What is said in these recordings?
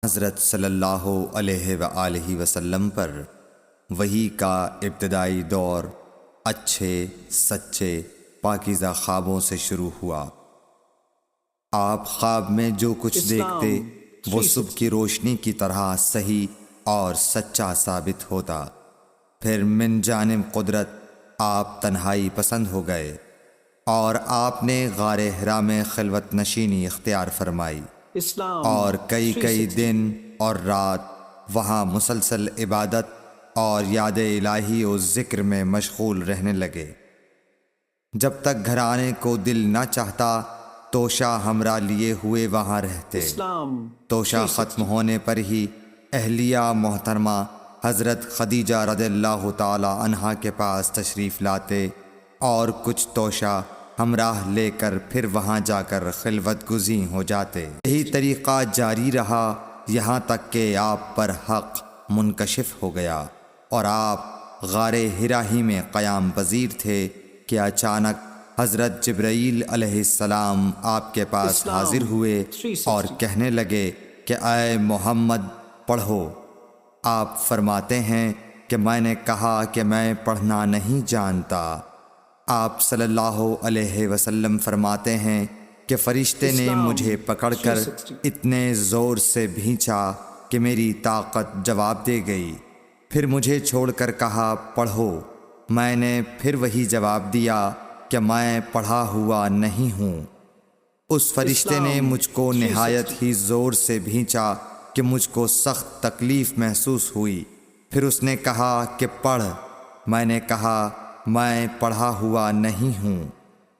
حضرت صلی اللہ علیہ وآلہ وسلم پر وحی کا ابتدائی دور اچھے سچے پاکیزہ خوابوں سے شروع ہوا۔ آپ خواب میں جو کچھ دیکھتے وہ صبح کی روشنی کی طرح صحیح اور سچا ثابت ہوتا۔ پھر من جانب قدرت آپ تنہائی پسند ہو گئے اور آپ نے غار حرا میں خلوت نشینی اختیار فرمائی اور کئی دن اور رات وہاں مسلسل عبادت اور یاد الہی و ذکر میں مشغول رہنے لگے۔ جب تک گھر آنے کو دل نہ چاہتا توشہ ہمراہ لیے ہوئے وہاں رہتے۔ توشہ ختم ہونے پر ہی اہلیہ محترمہ حضرت خدیجہ رضی اللہ تعالی عنہا کے پاس تشریف لاتے اور کچھ توشہ ہمراہ لے کر پھر وہاں جا کر خلوت گزین ہو جاتے۔ یہی طریقہ جاری رہا یہاں تک کہ آپ پر حق منکشف ہو گیا اور آپ غار حرا ہی میں قیام پذیر تھے کہ اچانک حضرت جبرائیل علیہ السلام آپ کے پاس حاضر ہوئے اور کہنے لگے کہ اے محمد پڑھو۔ آپ فرماتے ہیں کہ میں نے کہا کہ میں پڑھنا نہیں جانتا۔ آپ صلی اللہ علیہ وسلم فرماتے ہیں کہ فرشتے نے مجھے پکڑ کر اتنے زور سے بھینچا کہ میری طاقت جواب دے گئی۔ پھر مجھے چھوڑ کر کہا پڑھو۔ میں نے پھر وہی جواب دیا کہ میں پڑھا ہوا نہیں ہوں۔ اس فرشتے نے مجھ کو نہایت ہی زور سے بھینچا کہ مجھ کو سخت تکلیف محسوس ہوئی۔ پھر اس نے کہا کہ پڑھ۔ میں نے کہا میں پڑھا ہوا نہیں ہوں۔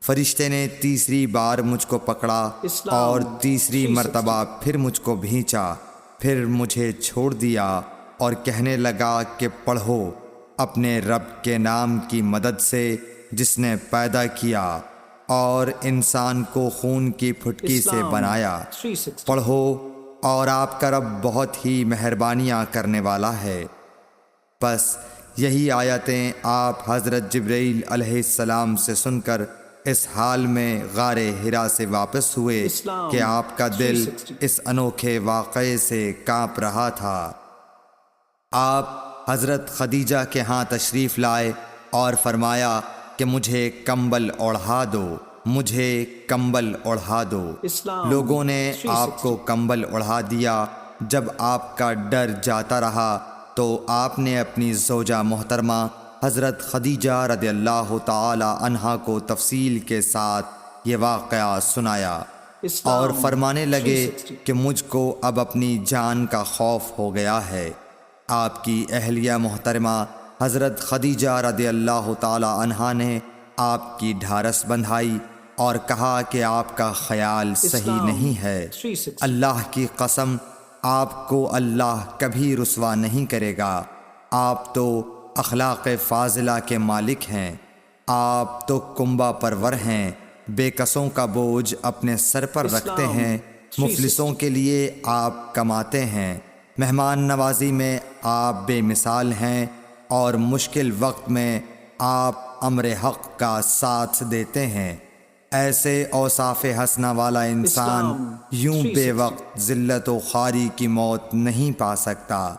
فرشتے نے تیسری بار مجھ کو پکڑا اور تیسری مرتبہ پھر مجھ کو بھینچا۔ پھر مجھے چھوڑ دیا اور کہنے لگا کہ پڑھو اپنے رب کے نام کی مدد سے جس نے پیدا کیا اور انسان کو خون کی پھٹکی سے بنایا۔ پڑھو اور آپ کا رب بہت ہی مہربانیاں کرنے والا ہے۔ بس یہی آیتیں آپ حضرت جبرائیل علیہ السلام سے سن کر اس حال میں غار حرا سے واپس ہوئے کہ آپ کا دل اس انوکھے واقعے سے کانپ رہا تھا۔ آپ حضرت خدیجہ کے ہاں تشریف لائے اور فرمایا کہ مجھے کمبل اوڑھا دو، مجھے کمبل اوڑھا دو۔ لوگوں نے آپ کو کمبل اوڑھا دیا۔ جب آپ کا ڈر جاتا رہا تو آپ نے اپنی زوجہ محترمہ حضرت خدیجہ رضی اللہ تعالی عنہا کو تفصیل کے ساتھ یہ واقعہ سنایا اور فرمانے لگے کہ مجھ کو اب اپنی جان کا خوف ہو گیا ہے۔ آپ کی اہلیہ محترمہ حضرت خدیجہ رضی اللہ تعالی عنہا نے آپ کی ڈھارس بندھائی اور کہا کہ آپ کا خیال صحیح نہیں ہے۔ اللہ کی قسم آپ کو اللہ کبھی رسوا نہیں کرے گا۔ آپ تو اخلاق فاضلہ کے مالک ہیں۔ آپ تو کنبہ پرور ہیں، بے کسوں کا بوجھ اپنے سر پر رکھتے ہیں، مفلسوں کے لیے آپ کماتے ہیں، مہمان نوازی میں آپ بے مثال ہیں اور مشکل وقت میں آپ امر حق کا ساتھ دیتے ہیں۔ ایسے اوصاف حسنہ والا انسان یوں بے وقت ذلت و خواری کی موت نہیں پا سکتا۔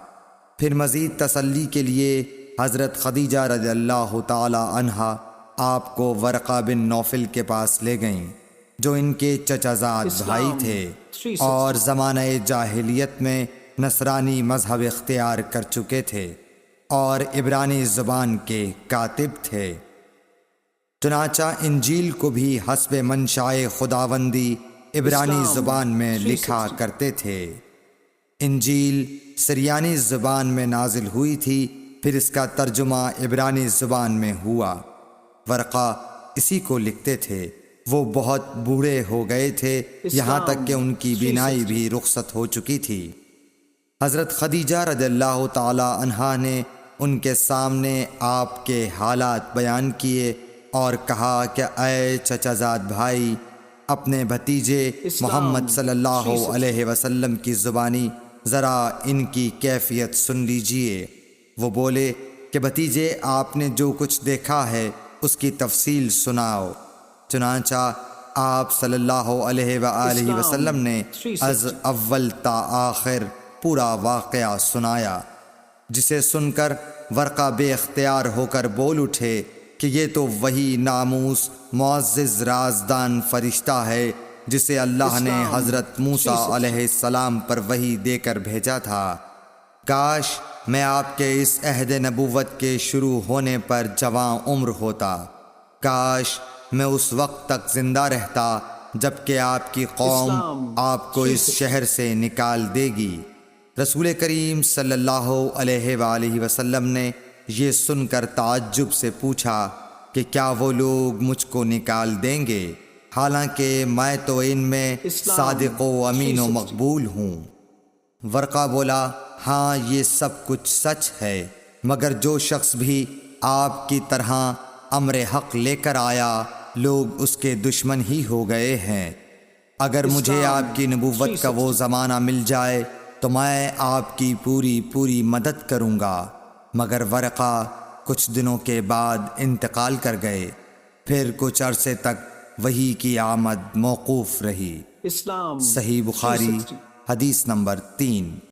پھر مزید تسلی کے لیے حضرت خدیجہ رضی اللہ تعالی عنہا آپ کو ورقہ بن نوفل کے پاس لے گئیں جو ان کے چچا زاد بھائی تھے اور زمانہ جاہلیت میں نصرانی مذہب اختیار کر چکے تھے اور عبرانی زبان کے کاتب تھے۔ چنانچہ انجیل کو بھی حسب منشائے خداوندی عبرانی زبان میں لکھا کرتے تھے۔ انجیل سریانی زبان میں نازل ہوئی تھی، پھر اس کا ترجمہ عبرانی زبان میں ہوا۔ ورقہ اسی کو لکھتے تھے۔ وہ بہت بوڑھے ہو گئے تھے، یہاں تک کہ ان کی بینائی بھی رخصت ہو چکی تھی۔ حضرت خدیجہ رضی اللہ تعالی عنہا نے ان کے سامنے آپ کے حالات بیان کیے اور کہا کہ اے چچا زاد بھائی، اپنے بھتیجے محمد صلی اللہ علیہ وسلم کی زبانی ذرا ان کی کیفیت سن لیجئے۔ وہ بولے کہ بھتیجے آپ نے جو کچھ دیکھا ہے اس کی تفصیل سناؤ۔ چنانچہ آپ صلی اللہ علیہ وآلہ وسلم نے از اول تا آخر پورا واقعہ سنایا، جسے سن کر ورقہ بے اختیار ہو کر بول اٹھے کہ یہ تو وہی ناموس معزز رازدان فرشتہ ہے جسے اللہ نے حضرت موسیٰ علیہ السلام پر وحی دے کر بھیجا تھا۔ کاش میں آپ کے اس عہد نبوت کے شروع ہونے پر جواں عمر ہوتا، کاش میں اس وقت تک زندہ رہتا جب کہ آپ کی قوم آپ کو اس شہر سے نکال دے گی۔ رسول کریم صلی اللہ علیہ وآلہ وسلم نے یہ سن کر تعجب سے پوچھا کہ کیا وہ لوگ مجھ کو نکال دیں گے، حالانکہ میں تو ان میں صادق و امین و مقبول ہوں؟ ورقہ بولا، ہاں یہ سب کچھ سچ ہے، مگر جو شخص بھی آپ کی طرح امر حق لے کر آیا لوگ اس کے دشمن ہی ہو گئے ہیں۔ اگر مجھے آپ کی نبوت کا وہ زمانہ مل جائے تو میں آپ کی پوری مدد کروں گا۔ مگر ورقہ کچھ دنوں کے بعد انتقال کر گئے، پھر کچھ عرصے تک وحی کی آمد موقوف رہی۔ صحیح بخاری حدیث نمبر 3۔